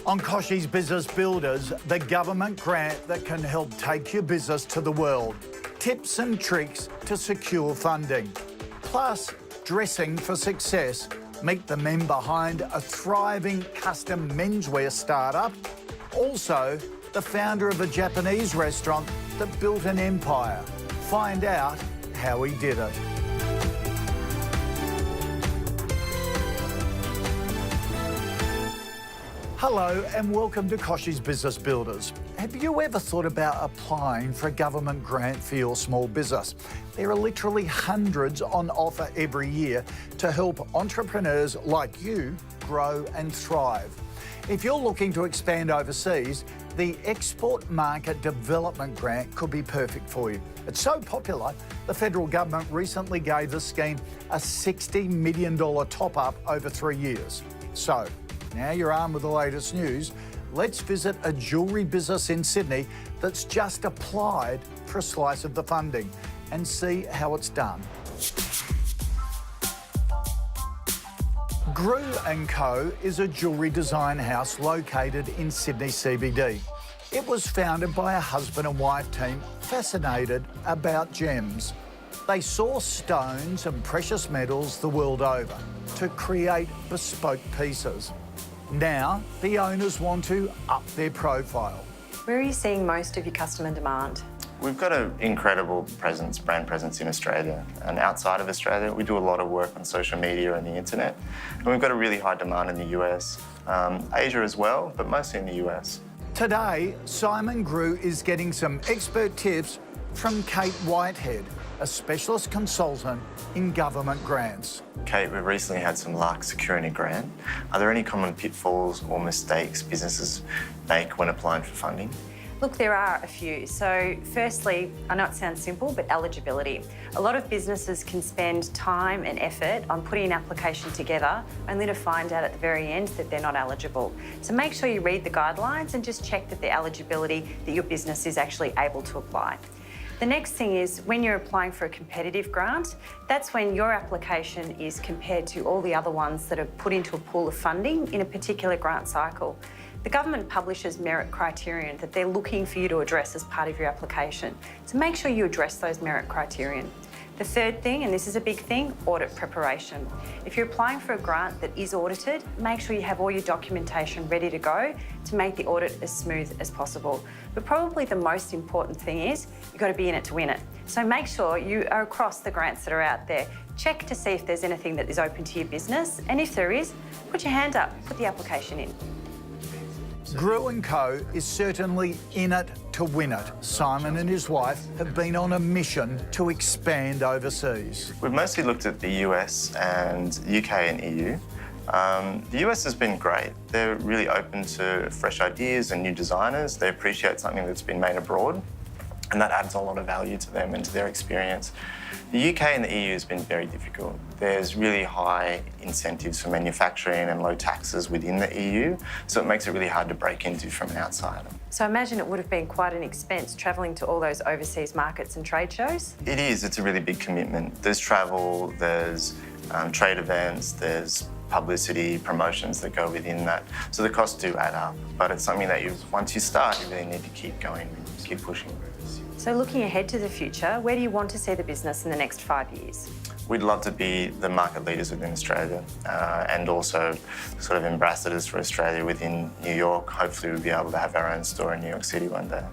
On Kochie's Business Builders, the government grant that can help take your business to the world. Tips and tricks to secure funding. Plus, dressing for success. Meet the men behind a thriving custom menswear startup. Also, the founder of a Japanese restaurant that built an empire. Find out how he did it. Hello and welcome to Kochie's Business Builders. Have you ever thought about applying for a government grant for your small business? There are literally hundreds on offer every year to help entrepreneurs like you grow and thrive. If you're looking to expand overseas, the Export Market Development Grant could be perfect for you. It's so popular, the federal government recently gave the scheme a $60 million top-up over 3 years. So, now you're armed with the latest news, let's visit a jewellery business in Sydney that's just applied for a slice of the funding and see how it's done. Grew & Co is a jewellery design house located in Sydney CBD. It was founded by a husband and wife team fascinated about gems. They source stones and precious metals the world over to create bespoke pieces. Now, the owners want to up their profile. Where are you seeing most of your customer demand? We've got an incredible brand presence in Australia. And outside of Australia, we do a lot of work on social media and the internet. And we've got a really high demand in the US, Asia as well, but mostly in the US. Today, Simon Grew is getting some expert tips from Kate Whitehead, a specialist consultant in government grants. Kate, we've recently had some luck securing a grant. Are there any common pitfalls or mistakes businesses make when applying for funding? Look, there are a few. So firstly, I know it sounds simple, but eligibility. A lot of businesses can spend time and effort on putting an application together only to find out at the very end that they're not eligible. So make sure you read the guidelines and just check that the eligibility that your business is actually able to apply. The next thing is when you're applying for a competitive grant, that's when your application is compared to all the other ones that are put into a pool of funding in a particular grant cycle. The government publishes merit criterion that they're looking for you to address as part of your application. So make sure you address those merit criterion. The third thing, and this is a big thing, audit preparation. If you're applying for a grant that is audited, make sure you have all your documentation ready to go to make the audit as smooth as possible. But probably the most important thing is you've got to be in it to win it. So make sure you are across the grants that are out there. Check to see if there's anything that is open to your business, and if there is, put your hand up, put the application in. Grew & Co is certainly in it to win it. Simon and his wife have been on a mission to expand overseas. We've mostly looked at the US and UK and EU. The US has been great. They're really open to fresh ideas and new designers. They appreciate something that's been made abroad, and that adds a lot of value to them and to their experience. The UK and the EU has been very difficult. There's really high incentives for manufacturing and low taxes within the EU, so it makes it really hard to break into from an outsider. So I imagine it would have been quite an expense travelling to all those overseas markets and trade shows? It is. It's a really big commitment. There's travel, there's trade events, there's publicity, promotions that go within that. So the costs do add up, but it's something that once you start, you really need to keep going, keep pushing. So looking ahead to the future, where do you want to see the business in the next 5 years? We'd love to be the market leaders within Australia and also sort of ambassadors for Australia within New York. Hopefully we'll be able to have our own store in New York City one day.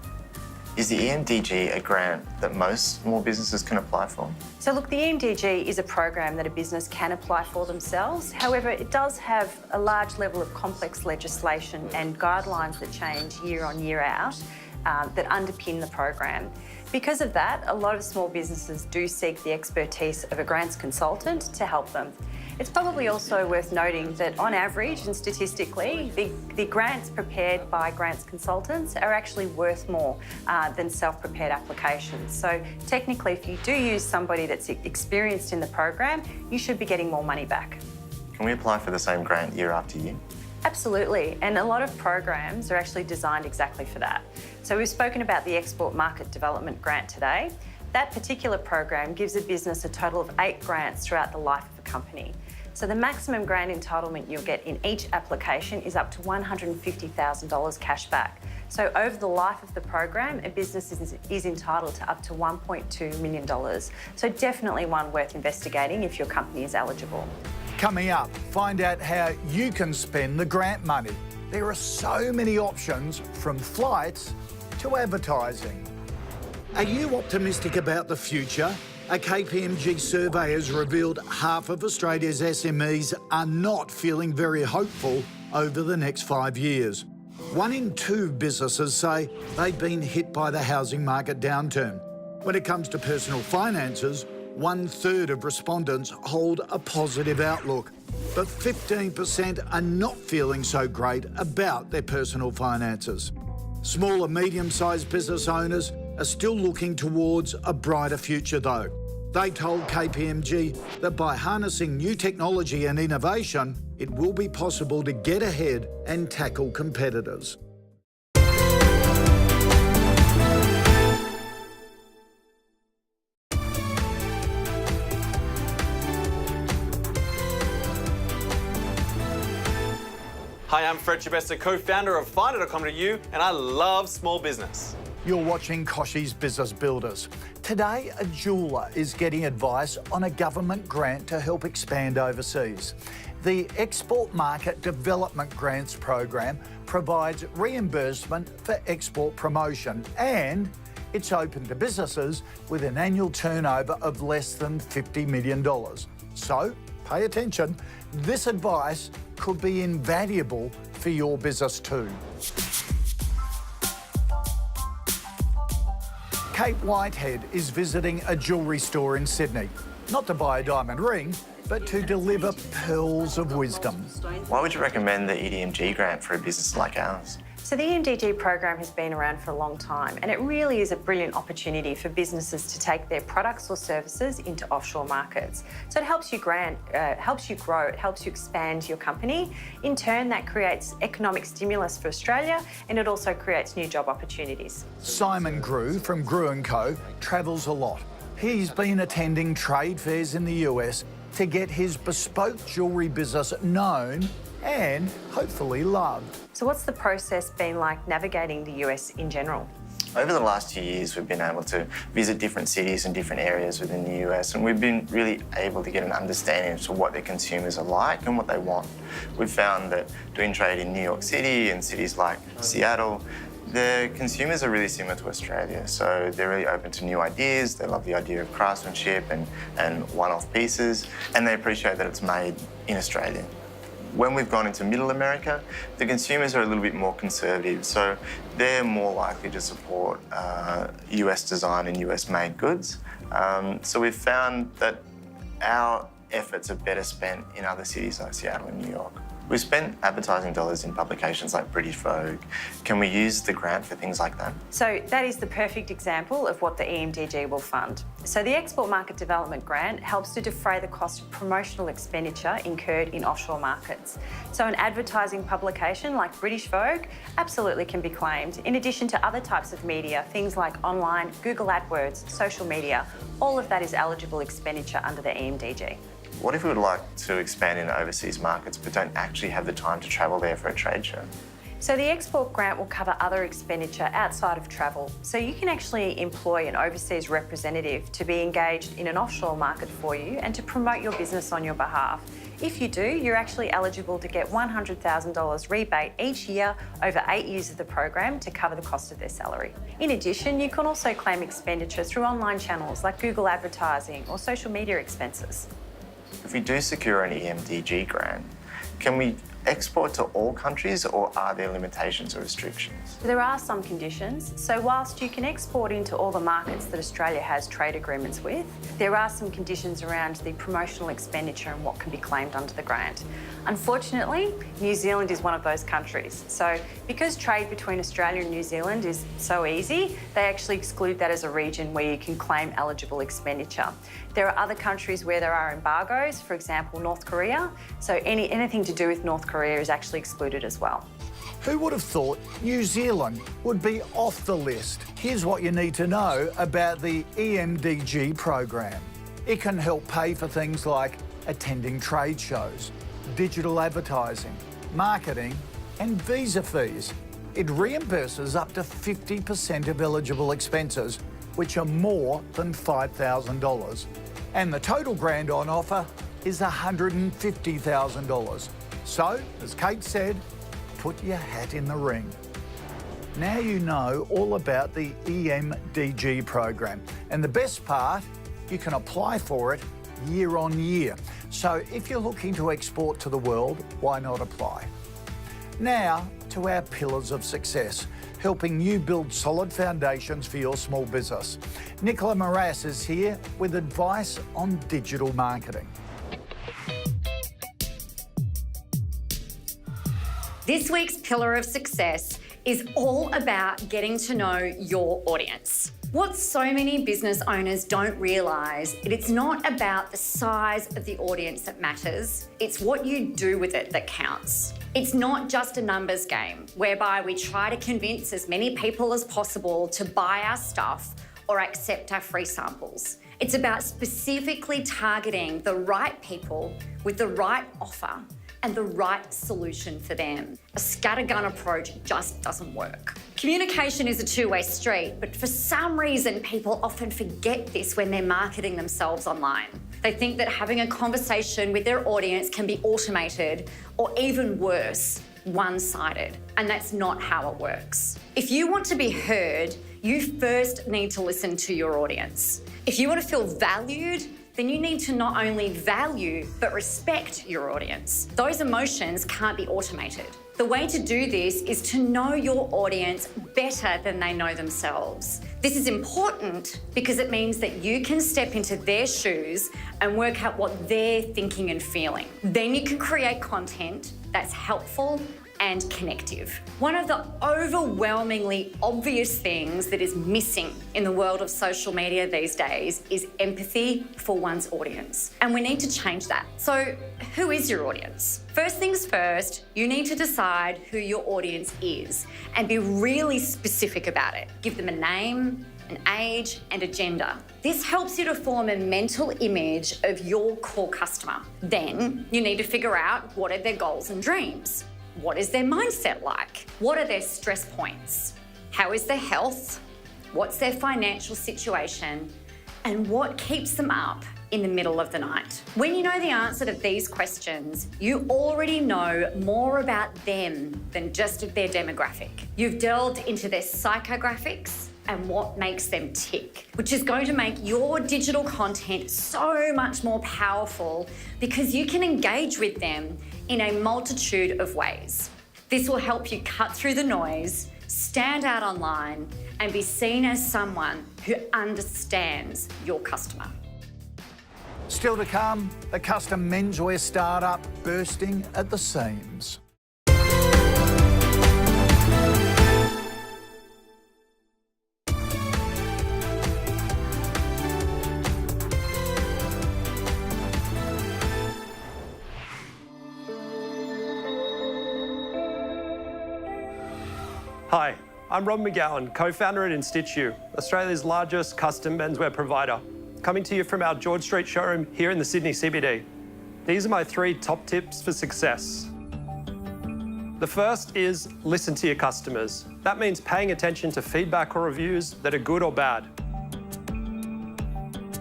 Is the EMDG a grant that most small businesses can apply for? So look, the EMDG is a program that a business can apply for themselves. However, it does have a large level of complex legislation and guidelines that change year on year out that underpin the program. Because of that, a lot of small businesses do seek the expertise of a grants consultant to help them. It's probably also worth noting that on average and statistically, the grants prepared by grants consultants are actually worth more than self-prepared applications. So technically, if you do use somebody that's experienced in the program, you should be getting more money back. Can we apply for the same grant year after year? Absolutely, and a lot of programs are actually designed exactly for that. So we've spoken about the Export Market Development Grant today. That particular program gives a business a total of 8 grants throughout the life of a company. So the maximum grant entitlement you'll get in each application is up to $150,000 cash back. So over the life of the program, a business is entitled to up to $1.2 million. So definitely one worth investigating if your company is eligible. Coming up, find out how you can spend the grant money. There are so many options, from flights to advertising. Are you optimistic about the future? A KPMG survey has revealed half of Australia's SMEs are not feeling very hopeful over the next 5 years. 1 in 2 businesses say they've been hit by the housing market downturn. When it comes to personal finances, 1/3 of respondents hold a positive outlook, but 15% are not feeling so great about their personal finances. Small and medium-sized business owners are still looking towards a brighter future though. They told KPMG that by harnessing new technology and innovation, it will be possible to get ahead and tackle competitors. Hi, I'm Fred Chibesta, co-founder of Finder.com.au, and I love small business. You're watching Kochie's Business Builders. Today, a jeweller is getting advice on a government grant to help expand overseas. The Export Market Development Grants program provides reimbursement for export promotion, and it's open to businesses with an annual turnover of less than $50 million. So, pay attention. This advice could be invaluable for your business too. Kate Whitehead is visiting a jewellery store in Sydney, not to buy a diamond ring, but to deliver pearls of wisdom. Why would you recommend the EDMG grant for a business like ours? So the EMDG program has been around for a long time, and it really is a brilliant opportunity for businesses to take their products or services into offshore markets. So it helps you grow, it helps you expand your company. In turn, that creates economic stimulus for Australia, and it also creates new job opportunities. Simon Grew from Grew & Co travels a lot. He's been attending trade fairs in the US to get his bespoke jewellery business known and hopefully loved. So what's the process been like navigating the US in general? Over the last 2 years, we've been able to visit different cities and different areas within the US, and we've been really able to get an understanding as to what their consumers are like and what they want. We've found that doing trade in New York City and cities like Seattle, the consumers are really similar to Australia, so they're really open to new ideas. They love the idea of craftsmanship and one-off pieces, and they appreciate that it's made in Australia. When we've gone into Middle America, the consumers are a little bit more conservative, so they're more likely to support US design and US made goods. So we've found that our efforts are better spent in other cities like Seattle and New York. We've spent advertising dollars in publications like British Vogue. Can we use the grant for things like that? So that is the perfect example of what the EMDG will fund. So the Export Market Development Grant helps to defray the cost of promotional expenditure incurred in offshore markets. So an advertising publication like British Vogue absolutely can be claimed, in addition to other types of media, things like online, Google AdWords, social media. All of that is eligible expenditure under the EMDG. What if we would like to expand into overseas markets but don't actually have the time to travel there for a trade show? So the export grant will cover other expenditure outside of travel. So you can actually employ an overseas representative to be engaged in an offshore market for you and to promote your business on your behalf. If you do, you're actually eligible to get $100,000 rebate each year over 8 years of the program to cover the cost of their salary. In addition, you can also claim expenditure through online channels like Google advertising or social media expenses. If we do secure an EMDG grant, can we export to all countries, or are there limitations or restrictions? There are some conditions. So whilst you can export into all the markets that Australia has trade agreements with, there are some conditions around the promotional expenditure and what can be claimed under the grant. Unfortunately, New Zealand is one of those countries. So because trade between Australia and New Zealand is so easy, they actually exclude that as a region where you can claim eligible expenditure. There are other countries where there are embargoes, for example, North Korea. So anything to do with North Korea is actually excluded as well. Who would have thought New Zealand would be off the list? Here's what you need to know about the EMDG program. It can help pay for things like attending trade shows, digital advertising, marketing, and visa fees. It reimburses up to 50% of eligible expenses, which are more than $5,000. And the total grant on offer is $150,000. So, as Kate said, put your hat in the ring. Now you know all about the EMDG program. And the best part, you can apply for it year on year. So if you're looking to export to the world, why not apply? Now to our pillars of success, helping you build solid foundations for your small business. Nicola Morass is here with advice on digital marketing. This week's pillar of success is all about getting to know your audience. What so many business owners don't realise is it's not about the size of the audience that matters, it's what you do with it that counts. It's not just a numbers game whereby we try to convince as many people as possible to buy our stuff or accept our free samples. It's about specifically targeting the right people with the right offer and the right solution for them. A scattergun approach just doesn't work. Communication is a two-way street, but for some reason, people often forget this when they're marketing themselves online. They think that having a conversation with their audience can be automated, or even worse, one-sided, and that's not how it works. If you want to be heard, you first need to listen to your audience. If you want to feel valued, then you need to not only value, but respect your audience. Those emotions can't be automated. The way to do this is to know your audience better than they know themselves. This is important because it means that you can step into their shoes and work out what they're thinking and feeling. Then you can create content that's helpful and connective. One of the overwhelmingly obvious things that is missing in the world of social media these days is empathy for one's audience. And we need to change that. So, who is your audience? First things first, you need to decide who your audience is and be really specific about it. Give them a name, an age, and a gender. This helps you to form a mental image of your core customer. Then you need to figure out what are their goals and dreams. What is their mindset like? What are their stress points? How is their health? What's their financial situation? And what keeps them up in the middle of the night? When you know the answer to these questions, you already know more about them than just their demographic. You've delved into their psychographics and what makes them tick, which is going to make your digital content so much more powerful because you can engage with them in a multitude of ways. This will help you cut through the noise, stand out online, and be seen as someone who understands your customer. Still to come, the custom menswear startup bursting at the seams. Hi, I'm Rob McGowan, co-founder at InStitch, Australia's largest custom menswear provider, coming to you from our George Street showroom here in the Sydney CBD. These are my 3 top tips for success. The first is listen to your customers. That means paying attention to feedback or reviews that are good or bad.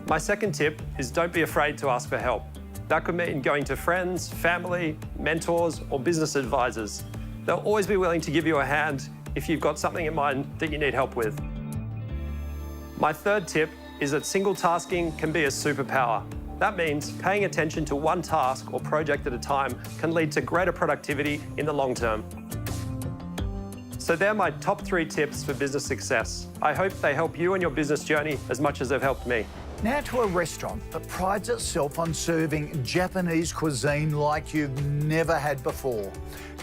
My second tip is don't be afraid to ask for help. That could mean going to friends, family, mentors, or business advisors. They'll always be willing to give you a hand if you've got something in mind that you need help with. My third tip is that single tasking can be a superpower. That means paying attention to one task or project at a time can lead to greater productivity in the long term. So they're my top 3 tips for business success. I hope they help you on your business journey as much as they've helped me. Now to a restaurant that prides itself on serving Japanese cuisine like you've never had before.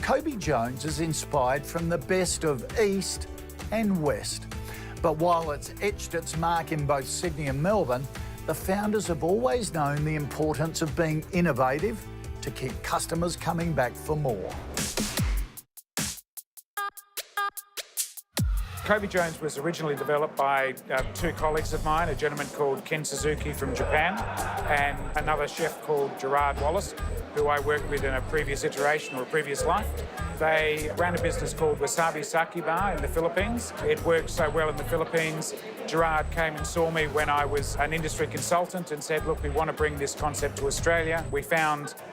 Kobe Jones is inspired from the best of East and West. But while it's etched its mark in both Sydney and Melbourne, the founders have always known the importance of being innovative to keep customers coming back for more. Kochie Jones was originally developed by two colleagues of mine, a gentleman called Ken Suzuki from Japan and another chef called Gerard Wallace, who I worked with in a previous iteration or a previous life. They ran a business called Wasabi Sake Bar in the Philippines. It worked so well in the Philippines. Gerard came and saw me when I was an industry consultant and said, look, we want to bring this concept to Australia. We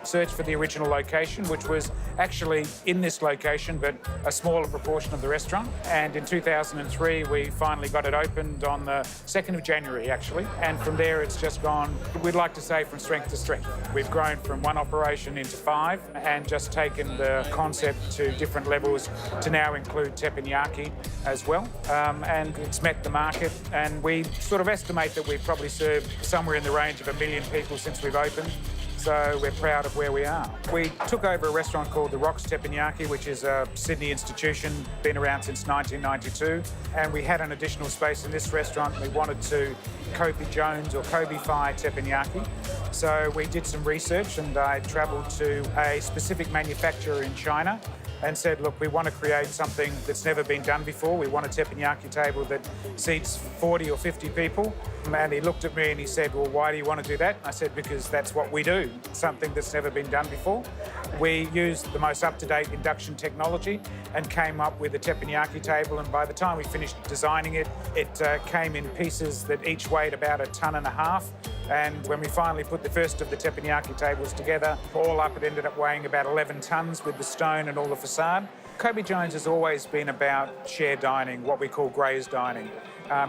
searched for the original location, which was actually in this location, but a smaller proportion of the restaurant. And in 2003, we finally got it opened on the 2nd of January, actually. And from there, it's just gone, we'd like to say, from strength to strength. We've grown from one operation into 5 and just taken the concept to different levels to now include teppanyaki as well. And it's met the market. And we sort of estimate that we've probably served somewhere in the range of 1 million people since we've opened. So we're proud of where we are. We took over a restaurant called the Rocks Teppanyaki, which is a Sydney institution, been around since 1992. And we had an additional space in this restaurant. We wanted to Kochie Jones or Kobe-fi teppanyaki. So we did some research and I travelled to a specific manufacturer in China and said, look, we want to create something that's never been done before. We want a teppanyaki table that seats 40 or 50 people. And he looked at me and he said, well, why do you want to do that? I said, because that's what we do, something that's never been done before. We used the most up-to-date induction technology and came up with a teppanyaki table. And by the time we finished designing it, it came in pieces that each weighed about 1.5 tons. And when we finally put the first of the teppanyaki tables together, all up, it ended up weighing about 11 tonnes with the stone and all the facade. Kochie Jones has always been about shared dining, what we call Grey's dining.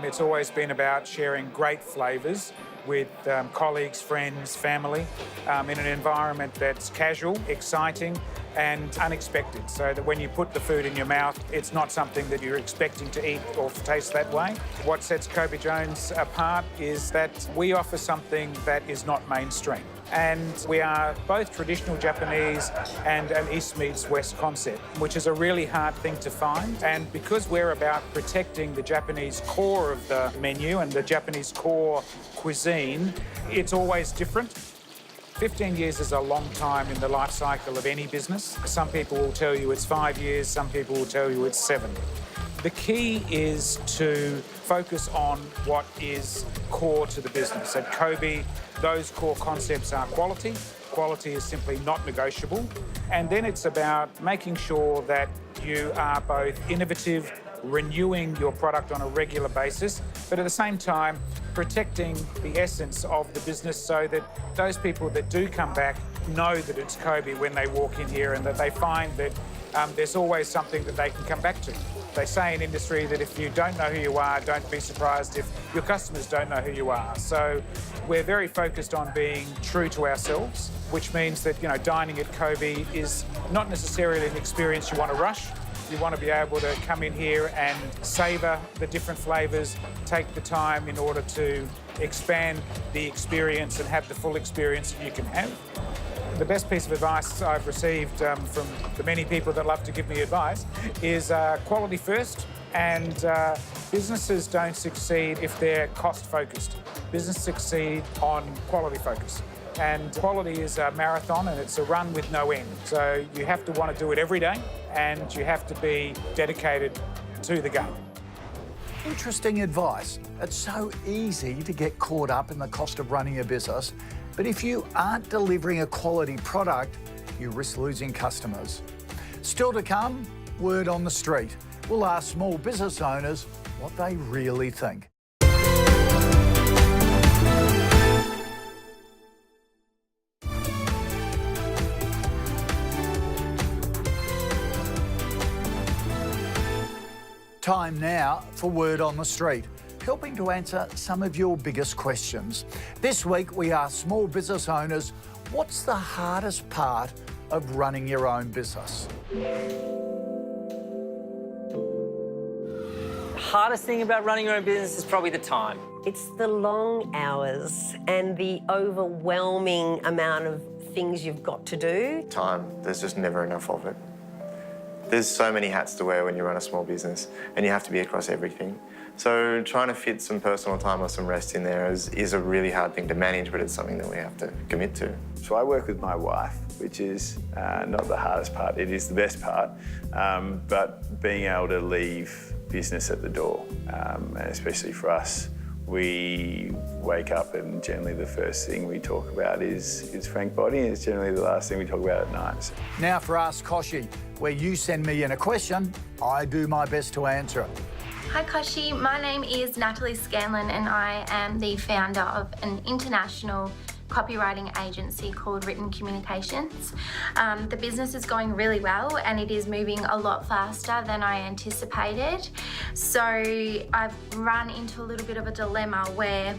It's always been about sharing great flavours with colleagues, friends, family, in an environment that's casual, exciting and unexpected, so that when you put the food in your mouth, it's not something that you're expecting to eat or taste that way. What sets Kochie Jones apart is that we offer something that is not mainstream. And we are both traditional Japanese and an East meets West concept, which is a really hard thing to find. And because we're about protecting the Japanese core of the menu and the Japanese core cuisine, it's always different. 15 years is a long time in the life cycle of any business. Some people will tell you it's 5 years, some people will tell you it's 7. The key is to focus on what is core to the business. At Kobe, those core concepts are quality. Quality is simply not negotiable. And then it's about making sure that you are both innovative, renewing your product on a regular basis, but at the same time, protecting the essence of the business so that those people that do come back know that it's Kobe when they walk in here and that they find that there's always something that they can come back to. They say in industry that if you don't know who you are, don't be surprised if your customers don't know who you are. So we're very focused on being true to ourselves, which means that, dining at Kobe is not necessarily an experience you want to rush. You want to be able to come in here and savour the different flavours, take the time in order to expand the experience and have the full experience that you can have. The best piece of advice I've received from the many people that love to give me advice is quality first, and businesses don't succeed if they're cost-focused. Businesses succeed on quality focus. And quality is a marathon and it's a run with no end. So you have to want to do it every day and you have to be dedicated to the game. Interesting advice. It's so easy to get caught up in the cost of running a business, but if you aren't delivering a quality product, you risk losing customers. Still to come, word on the street. We'll ask small business owners what they really think. Time now for Word on the Street, helping to answer some of your biggest questions. This week we ask small business owners, what's the hardest part of running your own business? The hardest thing about running your own business is probably the time. It's the long hours and the overwhelming amount of things you've got to do. Time, there's just never enough of it. There's so many hats to wear when you run a small business and you have to be across everything. So trying to fit some personal time or some rest in there is a really hard thing to manage, but it's something that we have to commit to. So I work with my wife. which is not the hardest part, it is the best part, but being able to leave business at the door, and especially for us, we wake up and generally the first thing we talk about is Frank Body, and it's generally the last thing we talk about at night. Now for Ask Kochie, where you send me in a question, I do my best to answer it. Hi Kochie, my name is Natalie Scanlon and I am the founder of an international copywriting agency called Written Communications. The business is going really well and it is moving a lot faster than I anticipated. So I've run into a little bit of a dilemma where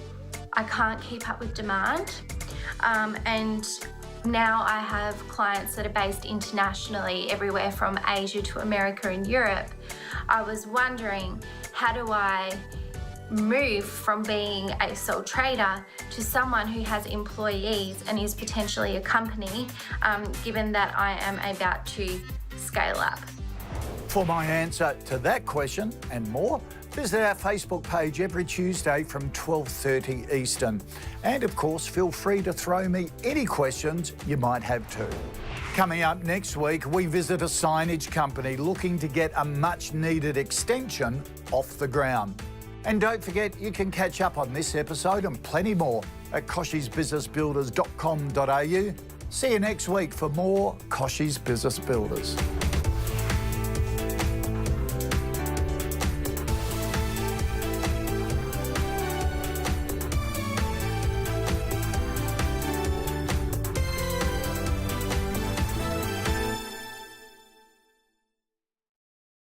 I can't keep up with demand, and now I have clients that are based internationally, everywhere from Asia to America and Europe. I was wondering, how do I move from being a sole trader to someone who has employees and is potentially a company, given that I am about to scale up? For my answer to that question and more, visit our Facebook page every Tuesday from 12:30 Eastern. And of course, feel free to throw me any questions you might have too. Coming up next week, we visit a signage company looking to get a much-needed extension off the ground. And don't forget, you can catch up on this episode and plenty more at kochiesbusinessbuilders.com.au. See you next week for more Kochie's Business Builders.